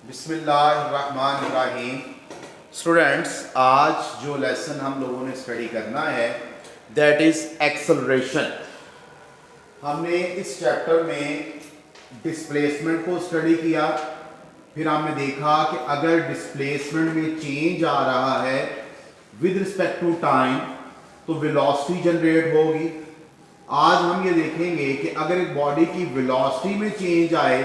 बिस्मिल्लाहिर्रहमानिर्रहीम। स्टूडेंट्स, आज जो लेसन हम लोगों ने स्टडी करना है दैट इज एक्सेलरेशन। हमने इस चैप्टर में डिस्प्लेसमेंट को स्टडी किया, फिर हमने देखा कि अगर डिस्प्लेसमेंट में चेंज आ रहा है विद रिस्पेक्ट टू टाइम तो वेलोसिटी जनरेट होगी। आज हम ये देखेंगे कि अगर एक बॉडी की वेलोसिटी में चेंज आए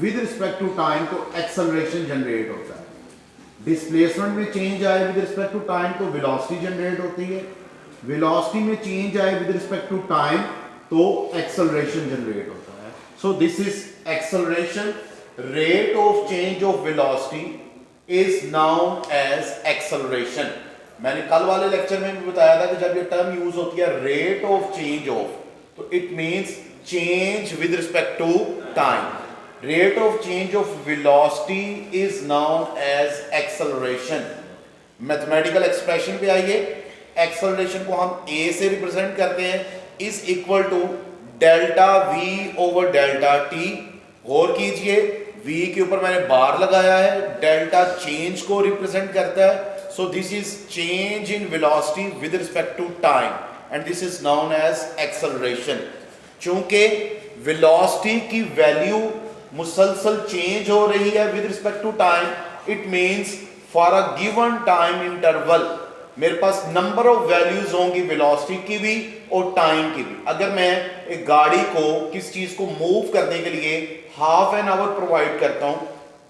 विद रिस्पेक्ट टू टाइम तो एक्सेलरेशन जनरेट होता है। डिस्प्लेसमेंट में चेंज आए विद रिस्पेक्ट टू टाइम तो वेलोसिटी जनरेट होती है। वेलोसिटी में चेंज आए विद रिस्पेक्ट टू टाइम तो एक्सेलरेशन जनरेट होता है। So this is acceleration. Rate of change of velocity is known as acceleration. मैंने कल वाले लेक्चर में भी बताया था कि जब ये टर्म यूज होती है रेट ऑफ चेंज ऑफ, तो it means change with respect to time. Rate of change of velocity is known as acceleration. Mathematical expression पे आइए। एक्सेलरेशन को हम a से रिप्रेजेंट करते हैं, is equal to delta v over delta t। गौर कीजिए, v के ऊपर मैंने बार लगाया है, डेल्टा चेंज को रिप्रेजेंट करता है। So this is change in velocity with respect to time and this is known as acceleration. चूंकि वेलोसिटी की वैल्यू मुसलसल चेंज हो रही है with respect to time, it means for a given time interval मेरे पास नंबर ऑफ वैल्यूज होंगी velocity की भी और टाइम की भी। अगर मैं एक गाड़ी को किस चीज को मूव करने के लिए हाफ एन आवर प्रोवाइड करता हूं,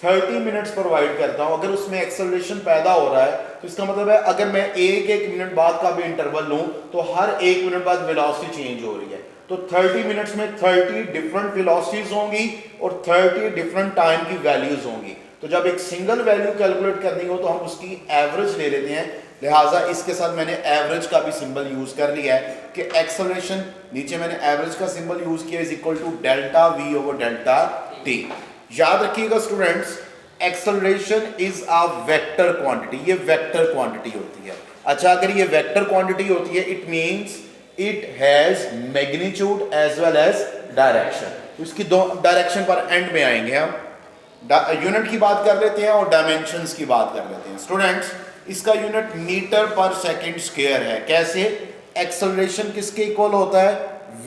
30 मिनट्स प्रोवाइड करता हूं, अगर उसमें एक्सेलरेशन पैदा हो रहा है तो इसका मतलब है अगर मैं एक मिनट बाद का भी इंटरवल लूं तो हर 1 मिनट बाद वेलोसिटी चेंज हो रही है। तो 30 मिनट्स में 30 डिफरेंट वेलोसिटीज होंगी और 30 डिफरेंट टाइम की वैल्यूज होंगी। तो जब एक सिंगल वैल्यू कैलकुलेट करनी हो तो हम उसकी एवरेज ले लेते हैं, लिहाजा इसके साथ मैंने एवरेज का भी सिंबल यूज कर लिया है कि एक्सेलरेशन, नीचे मैंने एवरेज का सिंबल यूज किया, is equal to delta v over delta t. याद रखिएगा students, acceleration is a vector quantity. ये वेक्टर क्वांटिटी होती है। अच्छा, अगर ये वेक्टर क्वांटिटी होती है it means it has magnitude as well as direction. इसकी दो डायरेक्शन पर एंड में आएंगे हम। यूनिट की बात कर लेते हैं और डायमेंशंस की बात कर लेते हैं। स्टूडेंट्स, इसका unit metre per second square है। कैसे? एक्सेलरेशन किसके इक्वल होता है?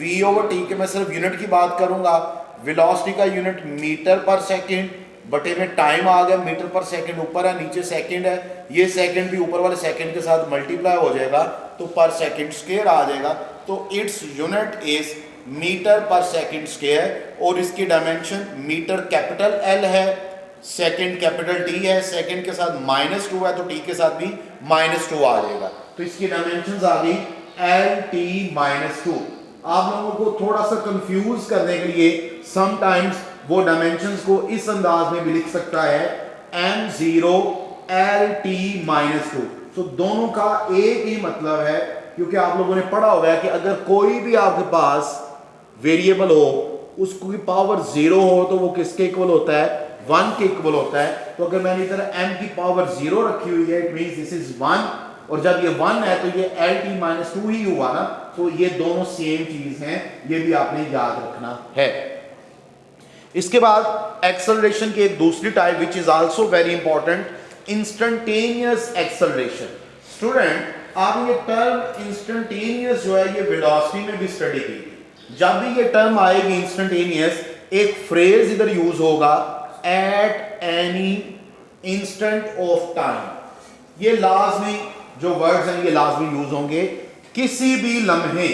v ओवर टी के। मैं सिर्फ यूनिट की बात करूंगा। वेलोसिटी का यूनिट मीटर पर सेकंड, बटे में टाइम आ गया, मीटर पर सेकंड ऊपर है, नीचे सेकंड है, ये सेकंड भी ऊपर वाले सेकंड के साथ मल्टीप्लाई हो जाएगा तो पर सेकंड स्क्वायर आ जाएगा। तो its unit is metre per second square और इसकी डायमेंशन मीटर कैपिटल L है, सेकंड कैपिटल T है, सेकंड के साथ -2 है तो T के साथ भी -2 आ जाएगा। तो इसकी डायमेंशंस आ गई LT-2। आप लोगों को थोड़ा सा कंफ्यूज करने के लिए समटाइम्स वो डायमेंशंस को इस अंदाज में भी लिख सकता है M0 LT-2। तो दोनों का एक ही मतलब है, क्योंकि आप लोगों ने पढ़ा होगा कि अगर कोई भी आपके पास वेरिएबल हो उसकी पावर 0 हो तो वो किसके इक्वल होता है? 1 के इक्वल होता है। तो अगर मैंने इधर m की पावर 0 रखी हुई है इट मींस दिस इज 1, और जब ये 1 है तो ये LT-2 ही हुआ ना। तो ये दोनों सेम चीज हैं, ये भी आपने याद रखना है। इसके बाद एक्सेलरेशन की एक दूसरी type which is also very important, instantaneous acceleration. Student, आप ये टर्म इंस्टेंटेनियस जो है ये वेलोसिटी में भी स्टडी की। जब भी ये टर्म आएगी इंस्टेंटेनियस, एक फ्रेज इधर यूज होगा, eight any instant of time. ये लाजमी जो वर्ड्स हैं ये लाजमी यूज होंगे। किसी भी लम्हे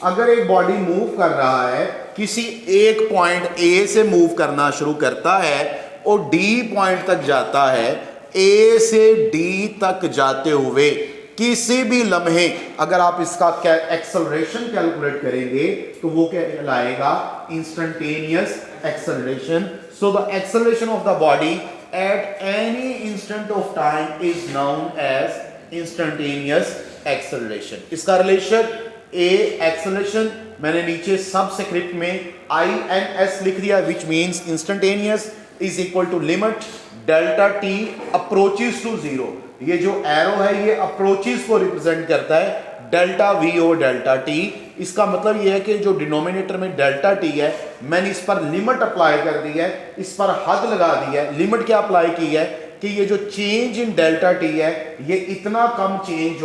अगर एक बॉडी मूव कर रहा है, किसी एक पॉइंट A से मूव करना शुरू करता है और D पॉइंट तक जाता है, A से D तक जाते हुए किसी भी लम्हे अगर आप इसका एक्सेलरेशन कैलकुलेट करेंगे तो वो क्या कहलाएगा? Instantaneous acceleration. So the acceleration of the body at any instant of time is known as instantaneous acceleration. इसका रिलेशन एक्सेलरेशन मैंने नीचे सब स्क्रिप्ट में INS लिख दिया, which means instantaneous is equal to limit delta T approaches to 0। ये जो arrow है ये अप्रोचेस को रिप्रेजेंट करता है, delta V over delta T इसका मतलब ये है कि जो डिनोमिनेटर में डेल्टा टी है, मैंने इस पर लिमिट अप्लाई कर दी है, इस पर हद लगा दी है। लिमिट क्या अप्लाई की है कि ये जो चेंज इन डेल्टा टी है ये इतना कम चेंज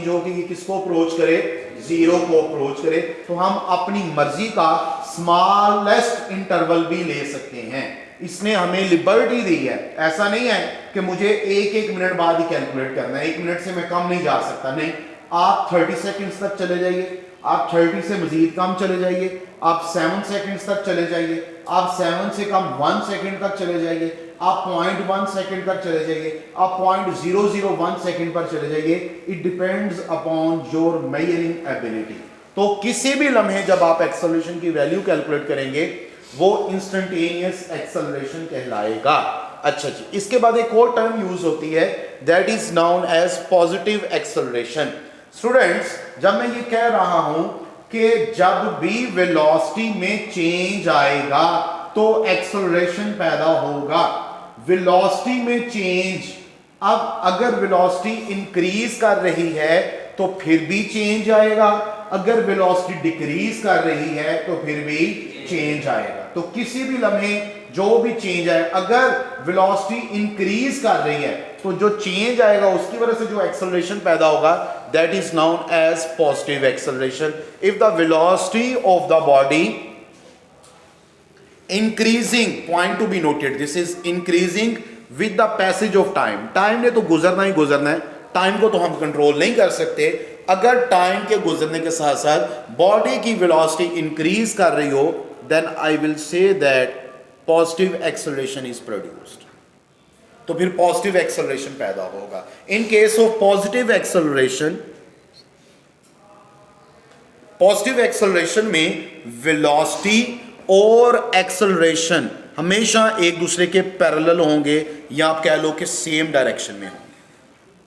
हो कि ये किसको अप्रोच करे, जीरो को अप्रोच करे। तो हम अपनी मर्जी का स्मॉलेस्ट इंटरवल भी ले सकते हैं। इसने हमें लिबर्टी दी है। ऐसा नहीं है कि मुझे एक मिनट बाद ही कैलकुलेट करना है, 1 मिनट से मैं कम नहीं जा सकता। नहीं, आप 30 सेकंड्स तक चले जाइए, आप 30 से मजीद कम चले जाइए, आप 7 सेकंड्स तक चले जाइए, आप 7 से कम 1 सेकंड तक चले जाइए, आप 0.1 सेकंड तक चले जाइए, आप 0.001 सेकंड पर चले जाइए। It depends upon your measuring ability. तो किसी भी लम्हे जब आप एक्सेलरेशन की वैल्यू कैलकुलेट करेंगे वो इंस्टेंटेनियस एक्सेलरेशन कहलाएगा। अच्छा जी, इसके बाद एक और टर्म यूज होती है, that is known as positive acceleration. Students, जब मैं ये कह रहा हूं कि जब भी वेलोसिटी में चेंज आएगा तो एक्सेलरेशन पैदा होगा। वेलोसिटी में चेंज, अब अगर वेलोसिटी इंक्रीज कर रही है तो फिर भी चेंज आएगा, अगर वेलोसिटी डिक्रीज कर रही है तो फिर भी चेंज आएगा। तो किसी भी लम्हे जो भी चेंज आए, अगर वेलोसिटी इंक्रीज कर रही है तो जो चेंज आएगा उसकी वजह से जो एक्सेलरेशन पैदा होगा that is known as positive acceleration. If the velocity of the body increasing, point to be noted, this is increasing with the passage of time. Time ने तो गुजरना ही गुजरना है, टाइम को तो हम कंट्रोल नहीं कर सकते। अगर टाइम के गुजरने के साथ साथ बॉडी की वेलोसिटी इंक्रीज कर रही हो then I will say that positive acceleration is produced. तो फिर पॉजिटिव एक्सेलरेशन पैदा होगा। In case of positive acceleration में वेलोसिटी और एक्सेलरेशन हमेशा एक दूसरे के पैरेलल होंगे, या आप कह लो कि सेम डायरेक्शन में होंगे।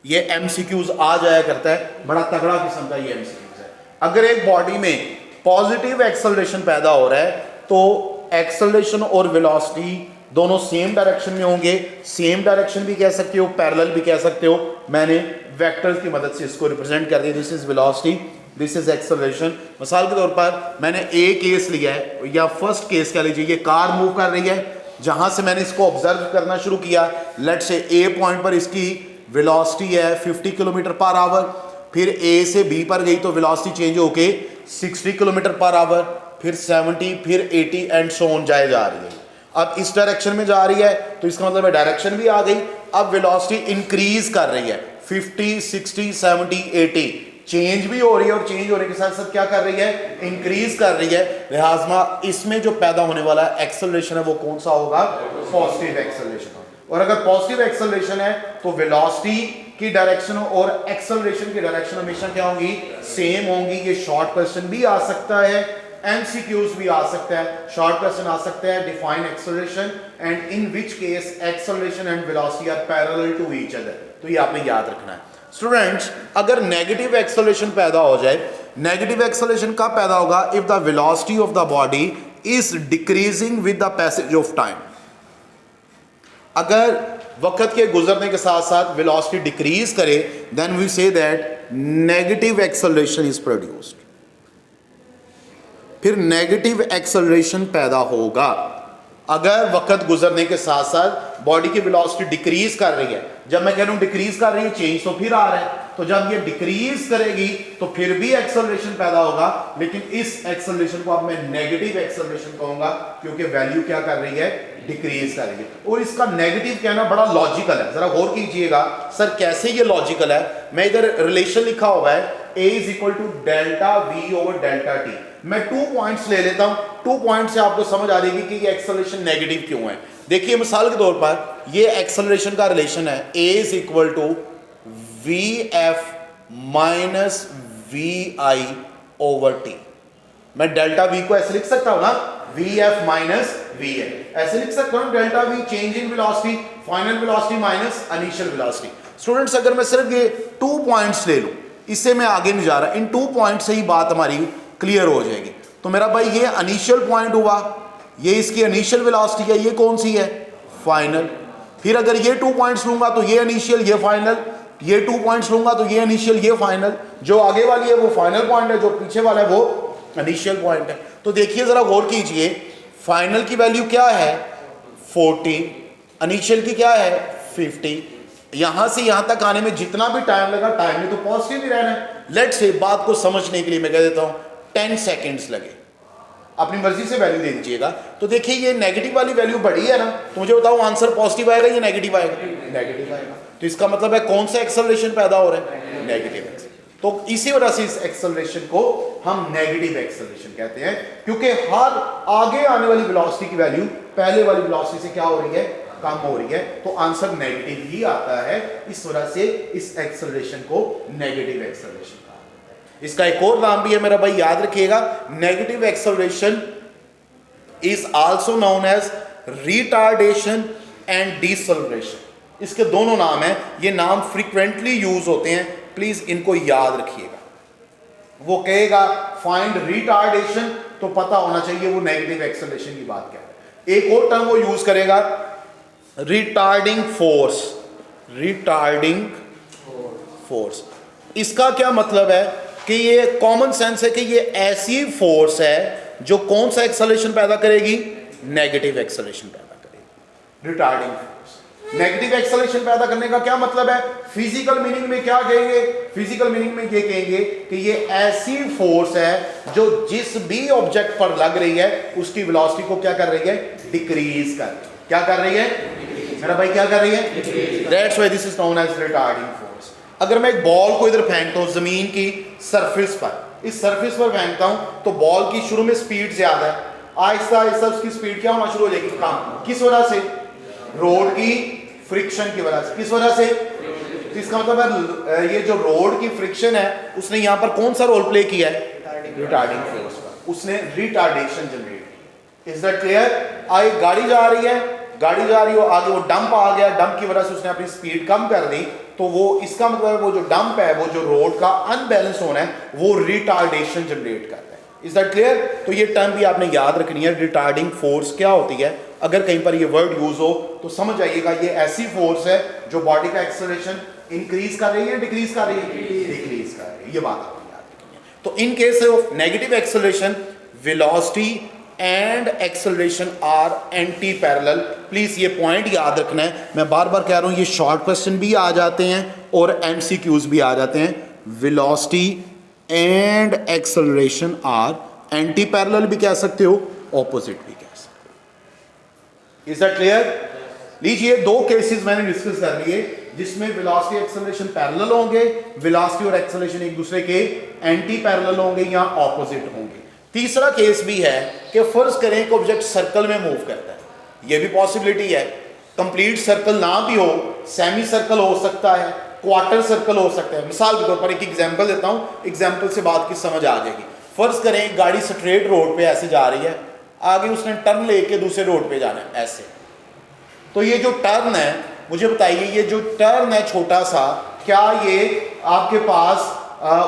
ये एमसीक्यूज आ जाया करता है, बड़ा तगड़ा किस्म का ये एमसीक्यूज है। अगर एक बॉडी में पॉजिटिव एक्सेलरेशन पैदा हो रहा है तो एक्सेलरेशन और वेलोसिटी दोनों सेम डायरेक्शन में होंगे। सेम डायरेक्शन भी कह सकते हो, पैरेलल भी कह सकते हो। मैंने वेक्टर्स की मदद से इसको रिप्रेजेंट कर दिया। This is velocity, this is acceleration. मिसाल के तौर पर मैंने ए केस लिया है, या फर्स्ट केस कह लीजिए, ये कार मूव कर रही है, जहां से मैंने इसको ऑब्जर्व करना शुरू किया। लेट्स से ए पॉइंट पर इसकी वेलोसिटी है 50 किलोमीटर पर आवर, फिर ए से बी पर गई तो वेलोसिटी चेंज होके 60 किलोमीटर पर आवर, फिर 70, फिर 80 एंड सो ऑन जाए जा रही है। अब इस डायरेक्शन में जा रही है तो इसका मतलब है डायरेक्शन भी आ गई। अब वेलोसिटी इंक्रीज कर रही है 50, 60, 70, 80, चेंज भी हो रही है, और चेंज होने के साथ साथ क्या कर रही है, इंक्रीज कर रही है। लिहाजा इसमें जो पैदा होने वाला एक्सेलरेशन है वो कौन सा होगा, पॉजिटिव एक्सेलरेशन। और अगर पॉजिटिव एक्सेलरेशन है तो वेलोसिटी की डायरेक्शन और एक्सेलरेशन की डायरेक्शन हमेशा क्या होंगी, सेम होंगी। ये शॉर्ट क्वेश्चन भी आ सकता है, एमसीक्यूज भी आ सकता है। शॉर्ट क्वेश्चन आ सकता है, define acceleration and in which case acceleration and velocity are parallel to each other. तो ये आपने याद रखना है। स्टूडेंट्स, अगर नेगेटिव एक्सेलरेशन पैदा हो जाए, नेगेटिव एक्सेलरेशन कब पैदा होगा, if the velocity of the body is decreasing with the passage of time. अगर वक्त के गुजरने के साथ साथ वेलोसिटी डिक्रीज करे then we say that negative acceleration is produced. फिर नेगेटिव एक्सेलरेशन पैदा होगा अगर वक्त गुजरने के साथ साथ बॉडी की वेलोसिटी डिक्रीज कर रही है। जब मैं कह रहा हूं डिक्रीज कर रही है, चेंज तो फिर आ रहा है, तो जब ये डिक्रीज करेगी तो फिर भी एक्सेलरेशन पैदा होगा, लेकिन इस एक्सेलरेशन को अब मैं नेगेटिव एक्सेलरेशन कहूंगा क्योंकि वैल्यू क्या कर रही है, डिक्रीज कर रही है। और इसका नेगेटिव कहना बड़ा लॉजिकल है, जरा गौर कीजिएगा सर कैसे ये लॉजिकल है। मैं इधर रिलेशन लिखा हुआ है A is equal to delta v over delta t. मैं 2 पॉइंट्स ले लेता हूं, 2 पॉइंट से आपको समझ आ जाएगी कि ये एक्सेलरेशन नेगेटिव क्यों है। देखिए मिसाल के तौर पर ये एक्सेलरेशन का रिलेशन है A is equal to v f minus v i over t. मैं डेल्टा वी को ऐसे लिख सकता हूं ना, v f minus v a, ऐसे लिख सकता हूं delta v change in velocity, final velocity minus initial velocity. Students, अगर मैं सिर्फ ये 2 पॉइंट्स ले लूं, इससे मैं आगे नहीं जा रहा, इन 2 पॉइंट से ही बात हमारी क्लियर हो जाएगी। तो मेरा भाई ये इनिशियल पॉइंट हुआ, ये इसकी इनिशियल वेलोसिटी है, ये कौन सी है, फाइनल। फिर अगर ये 2 पॉइंट्स लूंगा तो ये इनिशियल, ये फाइनल, ये 2 पॉइंट्स लूंगा तो ये इनिशियल, ये फाइनल, जो आगे वाली है वो फाइनल पॉइंट है, जो पीछे वाला है वो इनिशियल पॉइंट है। तो देखिए जरा गौर कीजिए, फाइनल की वैल्यू क्या है 40, इनिशियल की क्या है 50। यहां से यहां तक आने में जितना भी टाइम लगा, टाइम में तो पॉजिटिव ही रहना है। लेट्स से बात को समझने के लिए मैं कह देता हूं 10 सेकेंड्स लगे, अपनी मर्जी से वैल्यू दे दीजिएगा। तो देखिए ये नेगेटिव वाली वैल्यू बड़ी है ना, तो मुझे बताओ आंसर पॉजिटिव आएगा या नेगेटिव आएगा? नेगेटिव आएगा। तो इसका मतलब है कौन सा एक्सेलरेशन पैदा हो रहा है? नेगेटिव। तो इसी वजह से इस एक्सेलरेशन को हम नेगेटिव एक्सेलरेशन कहते हैं, क्योंकि हर आगे आने वाली वेलोसिटी की वैल्यू पहले वाली वेलोसिटी से क्या हो रही है? कम हो रही है। तो आंसर नेगेटिव ही आता है। इस वजह से इस एक्सेलरेशन को नेगेटिव एक्सेलरेशन कहा। इसका एक और नाम भी है मेरा भाई, याद रखिएगा, negative acceleration is also known as retardation and deceleration. इसके दोनों नाम हैं, ये नाम फ्रीक्वेंटली यूज होते हैं, प्लीज इनको याद रखिएगा। वो कहेगा फाइंड रिटार्डेशन, तो पता होना चाहिए वो नेगेटिव एक्सेलरेशन की बात क्या है। एक और टर्म वो यूज करेगा रिटार्डिंग फोर्स। रिटार्डिंग फोर्स, इसका क्या मतलब है कि ये कॉमन सेंस है कि ये ऐसी फोर्स है जो कौन सा एक्सेलरेशन पैदा करेगी? नेगेटिव एक्सेलरेशन पैदा करेगी। रिटार्डिंग फोर्स, नेगेटिव एक्सेलरेशन पैदा करने का क्या मतलब है? फिजिकल मीनिंग में क्या कहेंगे? फिजिकल मीनिंग में ये कहेंगे कि ये ऐसी फोर्स है जो जिस भी ऑब्जेक्ट पर लग रही है उसकी वेलोसिटी को क्या कर रही है? डिक्रीज कर रही है। क्या कर रही है मेरा भाई? क्या कर रही है? That's why this is known as retarding force. अगर मैं एक बॉल को इधर फेंकता हूं जमीन की सरफेस पर, इस सरफेस पर फेंकता हूं तो बॉल की शुरू में स्पीड ज्यादा है, आहिस्ता आहिस्ता उसकी स्पीड क्या होना शुरू हो जाएगी? कम। किस वजह से? रोड की फ्रिक्शन की वजह से। किस वजह से? तो इसका मतलब है ये जो रोड की फ्रिक्शन है उसने यहां पर कौन सा रोल प्ले किया है? रिटार्डिंग फोर्स पर। उसने रिटार्डेशन जनरेट की। Is that clear? एक गाड़ी जा रही है, गाड़ी जा रही हो, आगे वो डंप आ गया, डंप की वजह से उसने अपनी स्पीड कम कर दी, तो वो इसका मतलब है वो जो डंप है, वो जो रोड का अनबैलेंस होना है, वो रिटार्डेशन जनरेट करता है। Is that clear? तो ये टर्म भी आपने याद रखनी है, रिटार्डिंग फोर्स क्या होती है। अगर कहीं पर ये वर्ड यूज हो तो समझ आइएगा ये ऐसी फोर्स है जो बॉडी का एक्सेलरेशन इंक्रीज कर रही है, डिक्रीज कर रही है? डिक्रीज कर रही है। ये बात आपने याद रखनी है। तो in case of negative acceleration, velocity and acceleration are anti parallel. Please ये पॉइंट याद रखना है। मैं बार बार कह रहा हूं ये शॉर्ट क्वेश्चन भी आ जाते हैं और एमसीक्यूज भी आ जाते हैं। Velocity and acceleration are anti parallel भी कह सकते हो, ऑपोजिट भी कह सकते हो। Is that clear? लीजिए दो केसेस मैंने डिस्कस कर लिए जिसमें वेलोसिटी एक्सेलरेशन पैरेलल होंगे, वेलोसिटी और एक्सेलरेशन एक दूसरे के एंटी पैरेलल होंगे या ऑपोजिट होंगे। तीसरा केस भी है कि फर्ज करें एक ऑब्जेक्ट सर्कल में मूव करता है, यह भी पॉसिबिलिटी है। कंप्लीट सर्कल ना भी हो, सेमी सर्कल हो सकता है, क्वार्टर सर्कल हो सकता है। मिसाल के तौर पर एक एग्जांपल देता हूं, एग्जांपल से बात की समझ आ जाएगी। फर्ज करें एक गाड़ी स्ट्रेट रोड पे ऐसे जा रही है, आगे उसने टर्न लेके दूसरे रोड पे जाना है ऐसे। तो ये जो टर्न है, मुझे बताइए ये जो टर्न है छोटा सा, क्या ये आपके पास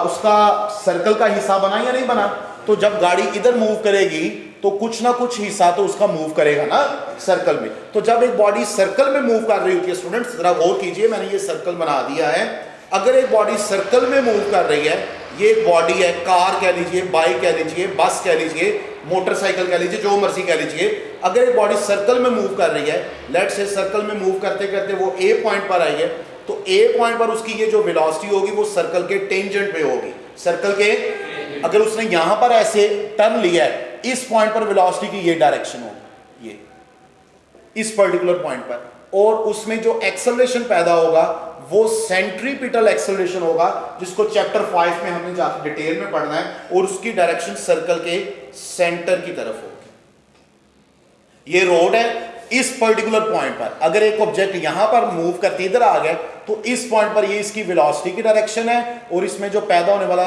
उसका सर्कल का हिस्सा बना या नहीं बना? तो जब गाड़ी इधर मूव करेगी तो कुछ ना कुछ हिस्सा तो उसका मूव करेगा ना सर्कल में। तो जब एक बॉडी सर्कल में मूव कर रही होती है, स्टूडेंट्स जरा गौर कीजिए, मैंने ये सर्कल बना दिया है। अगर एक बॉडी सर्कल में मूव कर रही है, ये एक बॉडी है, कार कह लीजिए, बाइक कह लीजिए, बस कह लीजिए, मोटरसाइकिल कह लीजिए, जो मर्जी कह लीजिए। अगर एक बॉडी सर्कल में मूव कर रही है, लेट्स से सर्कल में मूव करते करते वो ए पॉइंट पर आई है, तो ए पॉइंट पर उसकी ये जो वेलोसिटी होगी वो सर्कल के टेंजेंट पे होगी। सर्कल के, अगर उसने यहां पर ऐसे टर्न लिया है, इस पॉइंट पर वेलोसिटी की ये डायरेक्शन होगी, ये इस पर्टिकुलर पॉइंट पर, और उसमें जो एक्सेलरेशन पैदा होगा वो सेंट्रीपिटल एक्सेलरेशन होगा, जिसको चैप्टर 5 में हमने जाकर डिटेल में पढ़ना है, और उसकी डायरेक्शन सर्कल के सेंटर की तरफ होगी। ये रोड है, इस पर्टिकुलर पॉइंट पर अगर एक ऑब्जेक्ट यहां पर मूव करते इधर आ गया, तो इस पॉइंट पर ये इसकी वेलोसिटी की डायरेक्शन है, और इसमें जो पैदा होने वाला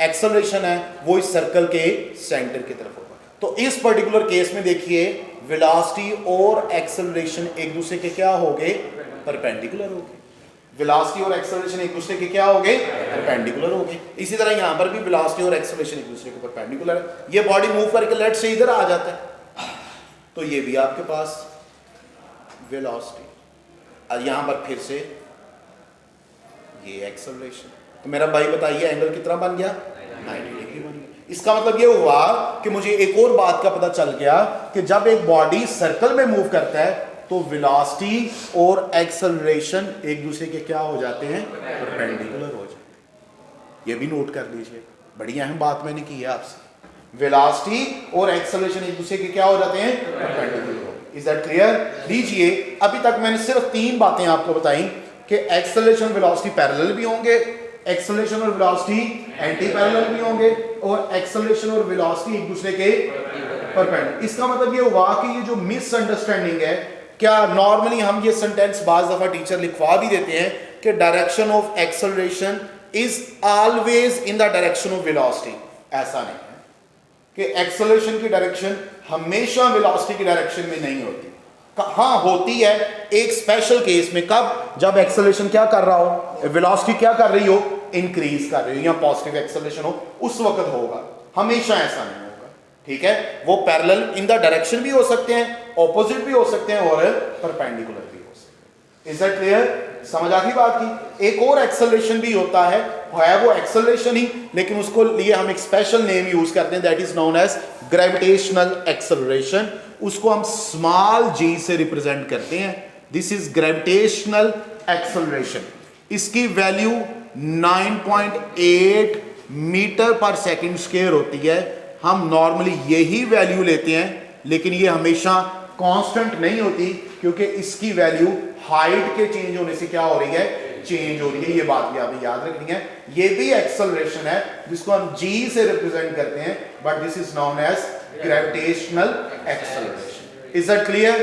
एक्सेलरेशन है वो इस सर्कल के सेंटर की तरफ होगा। तो इस पर्टिकुलर केस में देखिए वेलोसिटी और एक्सेलरेशन एक दूसरे के क्या हो गए? परपेंडिकुलर हो गए। वेलोसिटी और एक्सेलरेशन एक दूसरे के क्या हो गए? परपेंडिकुलर हो गए। इसी तरह यहां पर भी वेलोसिटी और एक्सेलरेशन एक दूसरे के परपेंडिकुलर है। ये बॉडी मूव करके लेट से इधर आ जाता है, तो ये भी आपके पास वेलोसिटी, और यहां पर फिर से ये एक्सेलरेशन। तो मेरा भाई बताइए एंगल कितना बन गया? 90 डिग्री बन गया। इसका मतलब ये हुआ कि मुझे एक और बात का पता चल गया कि जब एक बॉडी सर्कल में मूव करता है तो वेलोसिटी और एक्सेलरेशन एक दूसरे के क्या हो जाते हैं? परपेंडिकुलर हो जाते हैं। ये भी नोट कर लीजिए, बड़ी अहम बात मैंने की है आपसे। वेलोसिटी और एक्सेलरेशन एक दूसरे के क्या हो जाते हैं? परपेंडिकुलर। Is that clear? लीजिए, अभी तक मैंने सिर्फ 3 बातें आपको बताई कि एक्सेलरेशन वेलोसिटी पैरेलल भी होंगे, एक्सेलरेशन और वेलोसिटी एंटी पैरेलल भी होंगे, और एक्सेलरेशन और वेलोसिटी एक दूसरे के परपेंडिकुलर। इसका मतलब ये हुआ कि ये जो मिसअंडरस्टैंडिंग है, क्या नॉर्मली हम ये सेंटेंस बाज दफा टीचर लिखवा भी देते हैं कि direction of acceleration is always in the direction of velocity. ऐसा नहीं है कि एक्सेलरेशन की डायरेक्शन हमेशा वेलोसिटी की डायरेक्शन में नहीं होती। हाँ होती है एक स्पेशल केस में। कब? जब एक्सेलरेशन क्या कर रहा हो, वेलोसिटी क्या कर रही हो, इंक्रीज कर रही हो, या पॉजिटिव एक्सेलरेशन हो, उस वक्त होगा। हमेशा ऐसा नहीं होगा, ठीक है। वो पैरेलल इन द डायरेक्शन भी हो सकते हैं, ऑपोजिट भी हो सकते हैं, और परपेंडिकुलर भी हो सकते हैं। Is that clear? समझ आ गई बात की? एक और एक्सेलरेशन भी होता है वो एक्सेलरेशन ही, लेकिन उसको लिए हम एक स्पेशल नेम यूज करते हैं, that is known as gravitational acceleration. उसको हम स्मॉल जी से रिप्रेजेंट करते हैं। This is gravitational acceleration. इसकी value 9.8 metre per second square होती है। हम नॉर्मली यही वैल्यू लेते हैं, लेकिन ये हमेशा कांस्टेंट नहीं होती, क्योंकि इसकी वैल्यू हाइट के चेंज होने से क्या हो रही है? चेंज हो रही है। ये बात भी आपने याद रखनी है। ये भी एक्सेलरेशन है जिसको हम जी से रिप्रेजेंट करते हैं, but this is known as gravitational acceleration. Is that clear?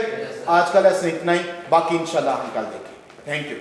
आज का लेसन इतना ही, बाकी इंशाल्लाह हम कल देखेंगे। Thank you.